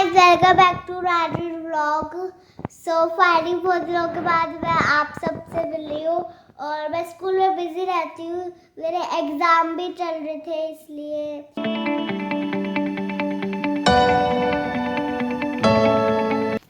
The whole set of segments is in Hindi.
Welcome back to Raju vlog. Finally बहुत दिनों के बाद मैं आप सबसे मिली हूँ और मैं स्कूल में बिजी रहती हूँ, मेरे एग्जाम भी चल रहे थे इसलिए।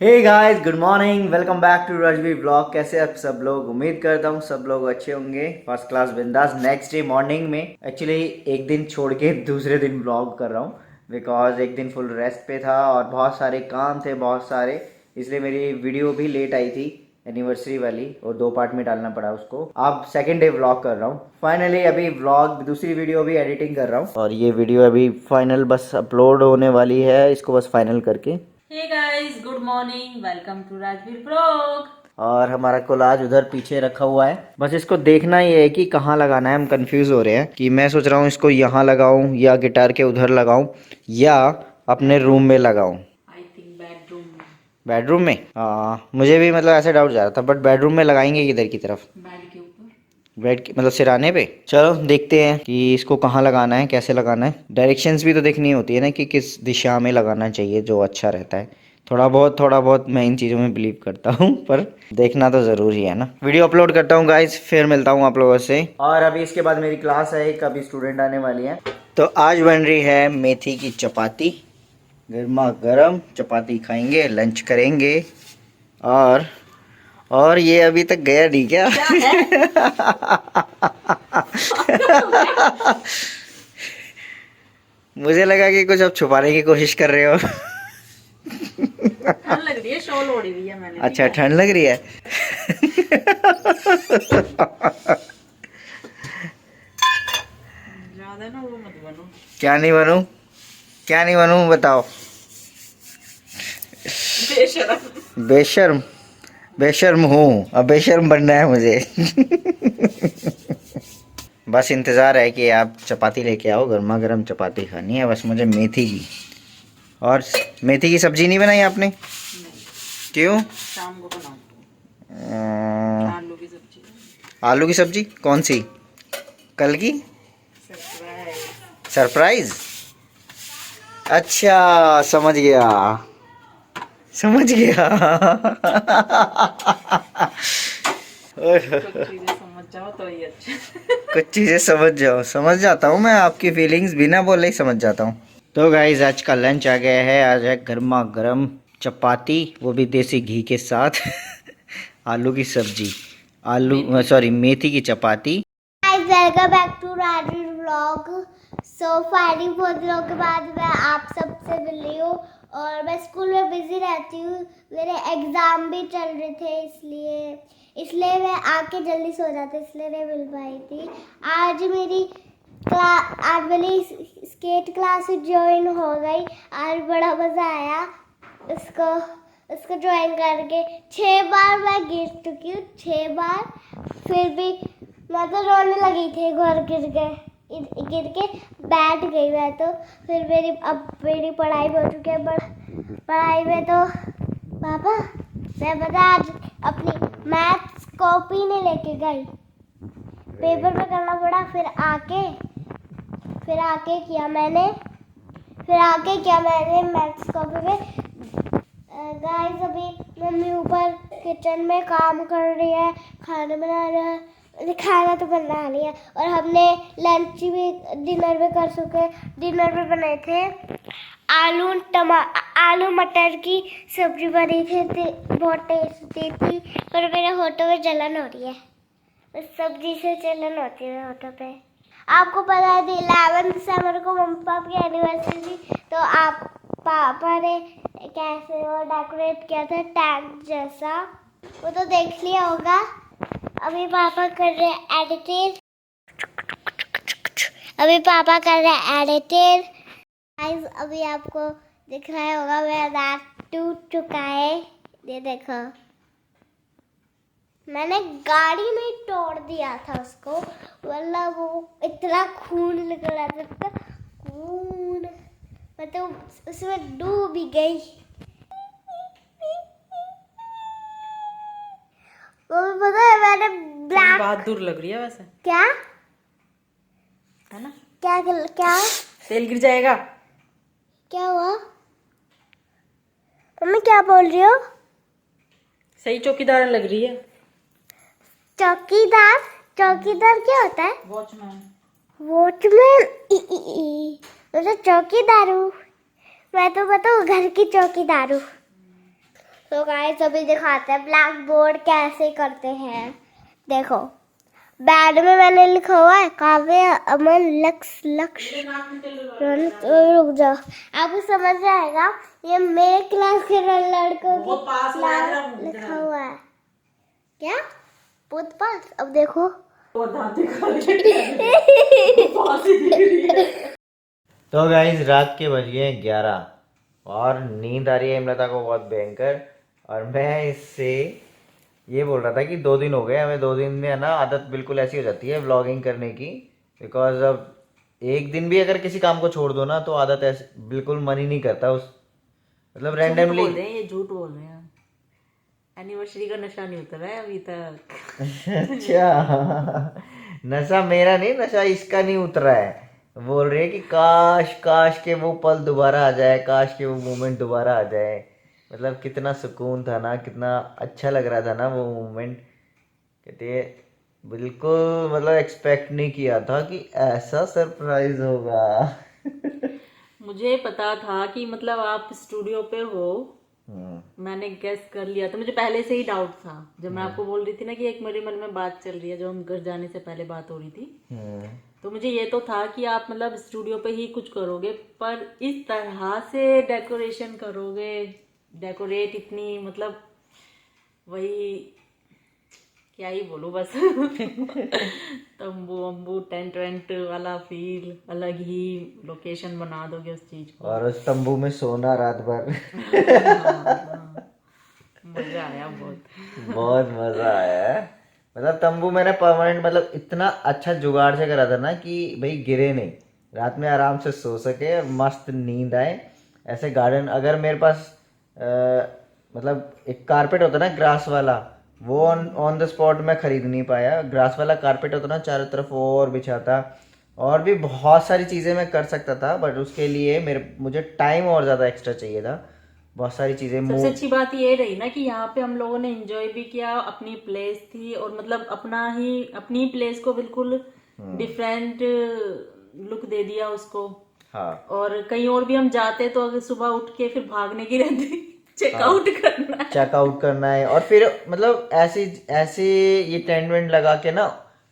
Hey guys, good morning, welcome back to Rajvi vlog. कैसे आप सब लोग? उम्मीद करता हूँ सब लोग अच्छे होंगे, फर्स्ट क्लास बिंदास। नेक्स्ट डे मॉर्निंग में एक्चुअली एक दिन छोड़ के दूसरे दिन व्लॉग कर रहा हूँ बिकॉज एक दिन फुल रेस्ट पे था और बहुत सारे काम थे, बहुत सारे, इसलिए मेरी वीडियो भी लेट आई थी एनिवर्सरी वाली और 2 पार्ट में डालना पड़ा उसको। अब सेकेंड डे व्लॉग कर रहा हूँ फाइनली। अभी व्लॉग दूसरी वीडियो भी एडिटिंग कर रहा हूँ और ये वीडियो अभी फाइनल बस अपलोड होने वाली है, इसको बस फाइनल करके। Hey guys, good morning, welcome to Rajveer vlog. और हमारा कोलाज उधर पीछे रखा हुआ है, बस इसको देखना ही है कि कहाँ लगाना है। हम कंफ्यूज हो रहे हैं कि मैं सोच रहा हूँ इसको यहाँ लगाऊं या गिटार के उधर लगाऊं या अपने रूम में लगाऊं। आई थिंक बेडरूम में। बेडरूम में? हाँ, मुझे भी मतलब ऐसे डाउट जा रहा था, बट बेडरूम में लगाएंगे किधर की तरफ? बेड के ऊपर। बेड के मतलब सिराने पे। चलो देखते हैं कि इसको कहाँ लगाना है, कैसे लगाना है। डायरेक्शंस भी तो देखनी होती है ना कि किस दिशा में लगाना चाहिए जो अच्छा रहता है। थोड़ा बहुत मैं इन चीज़ों में बिलीव करता हूँ, पर देखना तो ज़रूरी है ना। वीडियो अपलोड करता हूँ गाइस, फिर मिलता हूँ आप लोगों से। और अभी इसके बाद मेरी क्लास है, एक अभी स्टूडेंट आने वाली है। तो आज बन रही है मेथी की चपाती, गर्मा गर्म चपाती खाएंगे, लंच करेंगे। और ये अभी तक गया नहीं क्या? मुझे लगा कि कुछ अब छुपाने की कोशिश कर रहे हो। ठंड लग रही है, शॉल ओढ़ी हुई है मैंने। अच्छा, ठंड लग रही है। ज्यादा ना वो मत बनो। क्या नहीं बनूं? क्या नहीं बनूं बताओ? बेशरम। बेशर्म? बेशर्म हूँ, अब बेशर्म बनना है मुझे। बस इंतज़ार है कि आप चपाती लेके आओ, गर्मा गर्म चपाती खानी है बस मुझे, मेथी की। और मेथी की सब्जी नहीं बनाई आपने? नहीं, क्यों? शाम को बनाऊंगी। अ, आलू की सब्जी। आलू की सब्जी कौन सी? कल की? सरप्राइज। सरप्राइज? अच्छा, समझ गया, समझ गया। कुछ चीजें समझ जाओ तो ही अच्छा। कुछ चीज़ें समझ जाओ, समझ जाता हूँ मैं आपकी फीलिंग्स, बिना बोले ही समझ जाता हूँ। तो गाइज आज का लंच आ गया है, आज है गर्मा गर्म चपाती, वो भी देसी घी के साथ। आलू की सब्जी, आलू सॉरी मेथी की चपाती। Welcome back to Raju vlog. Finally बहुत दिनों के बाद मैं आप सबसे मिली हूँ और मैं स्कूल में बिजी रहती हूँ, मेरे एग्जाम भी चल रहे थे इसलिए मैं आके जल्दी सो जाती, इसलिए नहीं मिल पाई थी। आज मेरी स्केट क्लास ज्वाइन हो गई। आज बड़ा मज़ा आया उसको उसको ज्वाइन करके। 6 बार मैं गिर चुकी हूँ, 6 बार, फिर भी मैं तो रोने लगी थी, घर गिर के बैठ गई मैं तो। फिर मेरी पढ़ाई हो चुकी है, पढ़ाई में तो पापा मैं पता आज अपनी मैथ्स कॉपी नहीं लेके गई, पेपर पे करना पड़ा। फिर आके किया मैंने मैथ्स कॉपी पे। गाइस अभी मम्मी ऊपर किचन में काम कर रही है, खाना बना रहा है, खाना तो बना लिया और हमने लंच भी डिनर भी कर चुके। डिनर में बनाए थे आलू मटर की सब्जी बनी थी, बहुत टेस्टी थी, पर मेरे होठों में जलन हो रही है, सब्जी से जलन होती है होठों पे। आपको पता है 11 दिसंबर को मम्मी पापा की एनिवर्सरी थी, तो आप पापा ने कैसे वो डेकोरेट किया था टैंक जैसा, वो तो देख लिया होगा। अभी पापा कर रहे हैं एडिटेड। अभी आपको दिख रहा होगा मेरा दांत टूट चुका है, ये देखो। मैंने गाड़ी में तोड़ दिया था उसको, मतलब वो इतना खून निकल रहा था, इतना खून, मतलब उसमें डूब ही गई। वो भी पता है मैंने ब्लैक। बहादुर लग रही है वैसे। क्या है ना? क्या क्या तेल गिर जाएगा। क्या हुआ? मम्मी क्या बोल रही हो? सही चौकीदार लग रही है। चौकीदार? चौकीदार क्या होता है? वॉचमैन। वॉचमैन? मैं तो चौकीदार हूँ। मैं तो बताऊँ घर की चौकीदार हूँ। तो गाइस अभी दिखाते हैं ब्लैक बोर्ड कैसे करते हैं। देखो बैड में मैंने लिखा हुआ है काव्य अमन लक्ष्य रुक जाओ, आपको समझ आएगा। ये मेरे क्लास के लड़कों बहुत पास की हो रहा है नाम तेरा। लिखा हुआ है। क्या बहुत पास? अब देखो वो दांते खा रही पास ही दिख रही है। तो गाइज रात के बज गए 11 और नींद आ रही है हिमलता को बहुत भयंकर। और मैं इससे ये बोल रहा था कि 2 दिन हो गए हमें, 2 दिन में है ना आदत बिल्कुल ऐसी हो जाती है व्लॉगिंग करने की। बिकॉज अब एक दिन भी अगर किसी काम को छोड़ दो ना तो आदत ऐसे बिल्कुल मन ही नहीं करता उस मतलब झूठ रैंडमली। बोल रहे हैं, ये झूठ बोल रहे हैं। एनिवर्सरी का नशा नहीं उतरा है अभी तक। अच्छा नशा मेरा नहीं, नशा इसका नहीं उतरा है। बोल रही है कि काश काश के वो पल दोबारा आ जाए, काश के वो मोमेंट दोबारा आ जाए। मतलब कितना सुकून था ना, कितना अच्छा लग रहा था ना वो मोमेंट। कहते हैं बिल्कुल मतलब एक्सपेक्ट नहीं किया था कि ऐसा सरप्राइज होगा। मुझे पता था कि मतलब आप स्टूडियो पे हो, हम्म, मैंने गेस कर लिया था। मुझे पहले से ही डाउट था जब मैं आपको बोल रही थी ना कि एक मेरे मन में बात चल रही है, जो हम घर जाने से पहले बात हो रही थी। हम्म। तो मुझे ये तो था कि आप मतलब स्टूडियो पे ही कुछ करोगे, पर इस तरह से डेकोरेशन करोगे, डेकोरेट इतनी मतलब वही क्या ही बोलूं बस। तंबू वंबू टेंट वेंट वाला फील, अलग ही लोकेशन बना दोगे उस चीज को। और उस तंबू में सोना रात भर। मजा आया बहुत। बहुत मजा आया है। मतलब तंबू मैंने परमानेंट मतलब इतना अच्छा जुगाड़ से करा था ना कि भाई गिरे नहीं, रात में आराम से सो सके और मस्त नींद आए। ऐसे गार्डन अगर मेरे पास मतलब एक कारपेट होता ना ग्रास वाला, वो ऑन द स्पॉट मैं खरीद नहीं पाया। ग्रास वाला कारपेट होता ना चारों तरफ और बिछाता, और भी बहुत सारी चीज़ें मैं कर सकता था, बट उसके लिए मुझे टाइम और ज़्यादा एक्स्ट्रा चाहिए था। बहुत सारी चीज़ें सबसे अच्छी बात ये रही ना कि यहाँ पे हम लोगों ने एंजॉय भी किया, अपनी प्लेस थी और मतलब अपनी प्लेस को बिल्कुल डिफरेंट लुक दे दिया उसको। हाँ और कहीं और भी हम जाते तो अगर सुबह उठ के फिर भागने की रहती, चेकआउट करना है। चेकआउट करना है। और फिर मतलब ऐसी ऐसे ये टेंट वेंट लगा के ना,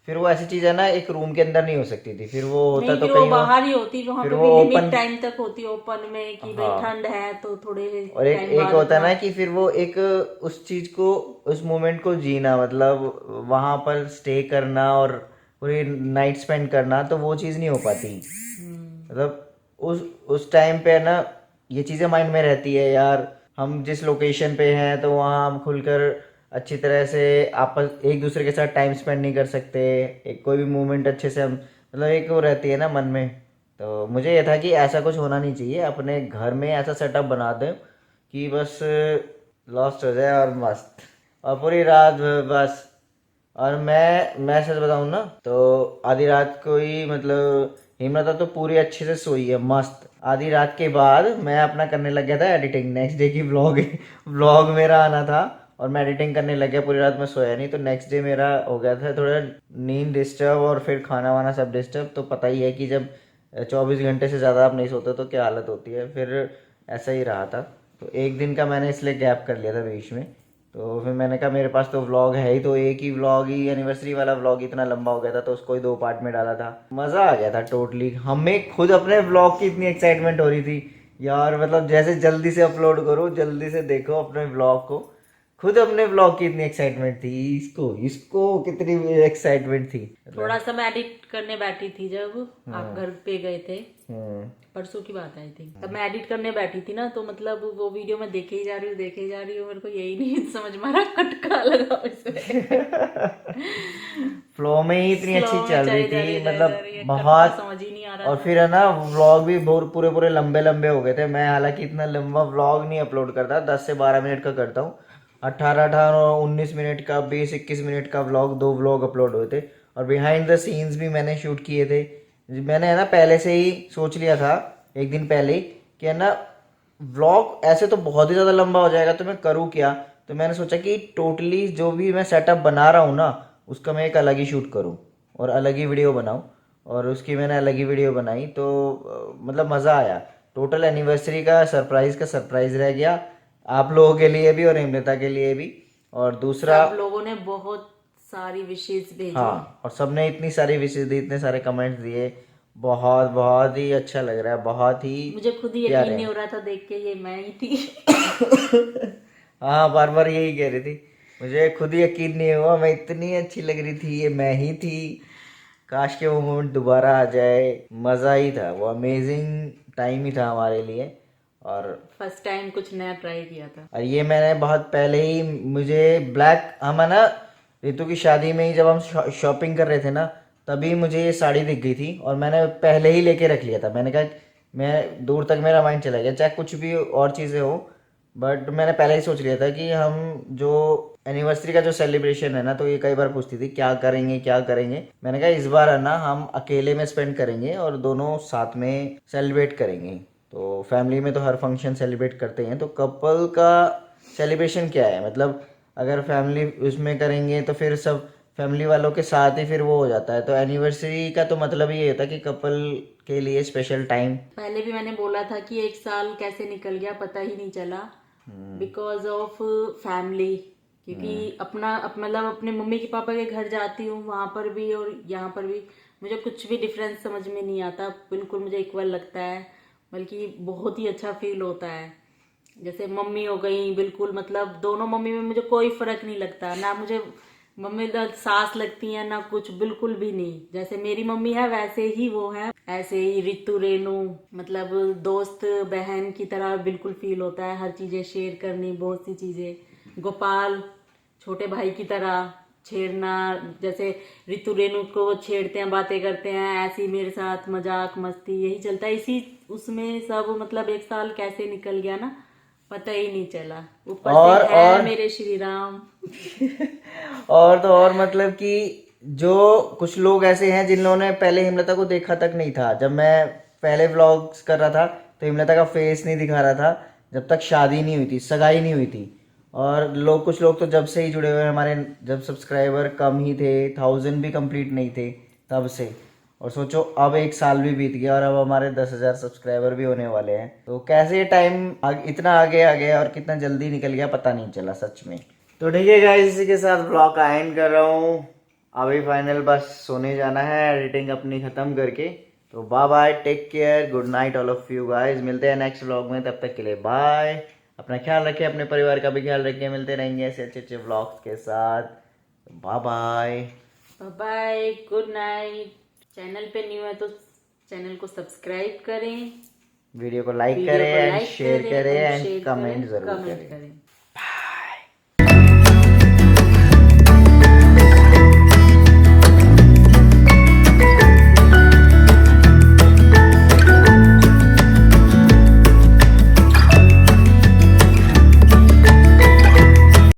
फिर वो ऐसी चीज है ना एक रूम के अंदर नहीं हो सकती थी, फिर वो होता नहीं, तो फिर वो कहीं बाहर ही होती, वहां फिर पे वो भी लिमिट ओपन। टाइम तक होती ओपन में कि भाई ठंड है तो थोड़े और एक टाइम एक बाद होता है अपना। ना कि फिर वो एक उस चीज को, उस मोमेंट को जीना, मतलब वहां पर स्टे करना और पूरी नाइट स्पेंड करना, तो वो चीज नहीं हो पाती। मतलब उस टाइम पे ना ये चीज़ें माइंड में रहती है यार, हम जिस लोकेशन पे हैं तो वहाँ हम खुलकर अच्छी तरह से आपस एक दूसरे के साथ टाइम स्पेंड नहीं कर सकते। एक कोई भी मोमेंट अच्छे से हम मतलब एक वो रहती है ना मन में। तो मुझे ये था कि ऐसा कुछ होना नहीं चाहिए, अपने घर में ऐसा सेटअप बना दें कि बस लॉस्ट हो जाए और मस्त, और पूरी रात बस। और मैं सच बताऊं ना तो आधी रात को ही मतलब हिम्मत तो पूरी अच्छे से सोई है मस्त। आधी रात के बाद मैं अपना करने लग गया था एडिटिंग, नेक्स्ट डे की व्लॉग व्लॉग मेरा आना था और मैं एडिटिंग करने लग गया। पूरी रात मैं सोया नहीं, तो नेक्स्ट डे मेरा हो गया था थोड़ा नींद डिस्टर्ब और फिर खाना वाना सब डिस्टर्ब। तो पता ही है कि जब 24 घंटे से ज़्यादा आप नहीं सोते तो क्या हालत होती है। फिर ऐसा ही रहा था। तो एक दिन का मैंने इसलिए गैप कर लिया था बीच में। तो फिर मैंने कहा मेरे पास तो व्लॉग है ही, तो एक ही व्लॉग ही एनिवर्सरी वाला व्लॉग इतना लंबा हो गया था तो उसको ही 2 पार्ट में डाला था। मज़ा आ गया था टोटली। हमें खुद अपने व्लॉग की इतनी एक्साइटमेंट हो रही थी यार, मतलब जैसे जल्दी से अपलोड करो, जल्दी से देखो अपने व्लॉग को। खुद अपने व्लॉग की इतनी एक्साइटमेंट थी, इसको इसको कितनी एक्साइटमेंट थी। थोड़ा सा मैं एडिट करने बैठी थी जब आप घर पे गए थे, हम्म। परसों की बात आई थी। तब मैं एडिट करने बैठी थी ना, तो मतलब वो वीडियो मैं देखे ही जा रही हूँ, मेरे को यही नहीं समझ में आ रहा कटका लगा इसमें। फ्लो में ही इतनी अच्छी Slow में चल रही चली जा रही थी है, जा मतलब रही है, बहुत। कटका समझ ही नहीं आ रहा और था। फिर है ना व्लॉग भी पूरे पूरे लंबे लंबे हो गए थे। मैं हालांकि इतना लंबा व्लॉग नहीं अपलोड करता, 10 से 12 मिनट का करता हूँ। 18-19 मिनट का, 20-21 मिनट का व्लॉग, 2 व्लॉग अपलोड हुए थे। और बिहाइंड द सीन्स भी मैंने शूट किए थे। मैंने है ना पहले से ही सोच लिया था एक दिन पहले ही कि है ना व्लॉग ऐसे तो बहुत ही ज़्यादा लंबा हो जाएगा, तो मैं करूँ क्या। तो मैंने सोचा कि टोटली जो भी मैं सेटअप बना रहा हूँ ना, उसका मैं एक अलग ही शूट करूँ और अलग ही वीडियो बनाऊँ। और उसकी मैंने अलग ही वीडियो बनाई, तो मतलब मज़ा आया। टोटल एनिवर्सरी का सरप्राइज़ रह गया आप लोगों के लिए भी और हिमलता के लिए भी। और दूसरा, सब लोगों ने बहुत सारी विशेष भेजी। हाँ, और सबने इतनी सारी विशेष दी, इतने सारे कमेंट्स दिए, बहुत बहुत ही अच्छा लग रहा है, बहुत ही मुझे खुद ही यकीन प्यारे। नहीं हो रहा था देख के ये मैं ही थी। हाँ, बार बार यही कह रही थी, मुझे खुद ही यकीन नहीं हुआ, मैं इतनी अच्छी लग रही थी, ये मैं ही थी। काश के वो मोमेंट दोबारा आ जाए, मज़ा ही था, वो अमेजिंग टाइम ही था हमारे लिए। और फर्स्ट टाइम कुछ नया ट्राई किया था। ये मैंने बहुत पहले ही, मुझे ब्लैक, हम है ना रितु की शादी में ही जब हम शॉपिंग कर रहे थे ना, तभी मुझे ये साड़ी दिख गई थी और मैंने पहले ही लेके रख लिया था। मैंने कहा, मैं दूर तक मेरा माइंड चला गया, चाहे कुछ भी और चीज़ें हो, बट मैंने पहले ही सोच लिया था कि हम जो एनिवर्सरी का जो सेलिब्रेशन है ना, तो ये कई बार पूछती थी क्या करेंगे क्या करेंगे। मैंने कहा इस बार है ना हम अकेले में स्पेंड करेंगे और दोनों साथ में सेलिब्रेट करेंगे। तो फैमिली में तो हर फंक्शन सेलिब्रेट करते हैं, तो कपल का सेलिब्रेशन क्या है, मतलब अगर फैमिली उसमें करेंगे तो फिर सब फैमिली वालों के साथ ही फिर वो हो जाता है। तो एनिवर्सरी का तो मतलब ये होता है कि कपल के लिए स्पेशल टाइम। पहले भी मैंने बोला था कि एक साल कैसे निकल गया पता ही नहीं चला, बिकॉज ऑफ फैमिली। क्योंकि मतलब अपने मम्मी के पापा के घर जाती हूँ, वहां पर भी और यहाँ पर भी मुझे कुछ भी डिफरेंस समझ में नहीं आता, बिल्कुल मुझे इक्वल लगता है, बल्कि बहुत ही अच्छा फील होता है। जैसे मम्मी हो गई, बिल्कुल मतलब दोनों मम्मी में मुझे कोई फर्क नहीं लगता, ना मुझे मम्मी सास लगती है ना कुछ, बिल्कुल भी नहीं। जैसे मेरी मम्मी है वैसे ही वो है, ऐसे ही रितु रेनू, मतलब दोस्त बहन की तरह बिल्कुल फील होता है, हर चीजें शेयर करनी, बहुत सी चीजें। गोपाल छोटे भाई की तरह छेड़ना, जैसे रितु रेणु को छेड़ते हैं, बातें करते हैं, ऐसे ही मेरे साथ मजाक मस्ती यही चलता है। इसी उसमें सब मतलब एक साल कैसे निकल गया ना, पता ही नहीं चला। ऊपर से है मेरे श्री राम। और तो और मतलब कि जो कुछ लोग ऐसे हैं जिन्होंने पहले हिमलता को देखा तक नहीं था, जब मैं पहले व्लॉग्स कर रहा था तो हिमलता का फेस नहीं दिखा रहा था, जब तक शादी नहीं हुई थी, सगाई नहीं हुई थी। और कुछ लोग तो जब से ही जुड़े हुए हैं हमारे, जब सब्सक्राइबर कम ही थे, 1000 भी कंप्लीट नहीं थे तब से। और सोचो अब एक साल भी बीत गया और अब हमारे 10,000 सब्सक्राइबर भी होने वाले हैं। तो कैसे ये टाइम इतना आगे आ गया और कितना जल्दी निकल गया पता नहीं चला सच में। तो ठीक है गाइस, इसी के साथ ब्लॉग का एंड कर रहा हूँ। अभी फाइनल बस सोने जाना है एडिटिंग अपनी ख़त्म करके। तो bye bye, take care, good night all of you guys. मिलते हैं नेक्स्ट ब्लॉग में, तब तक के लिए बाय। अपना ख्याल रखिए, अपने परिवार का भी ख्याल रखिए। मिलते रहेंगे ऐसे अच्छे अच्छे ब्लॉग्स के साथ। Bye bye. Bye, good night. Channel पे न्यू है तो चैनल को सब्सक्राइब करें, वीडियो को लाइक वीडियो करें को एंड लाइक शेयर करें करें एंड एंड शेयर कमेंट करें, ज़रूर कमेंट करें। करें।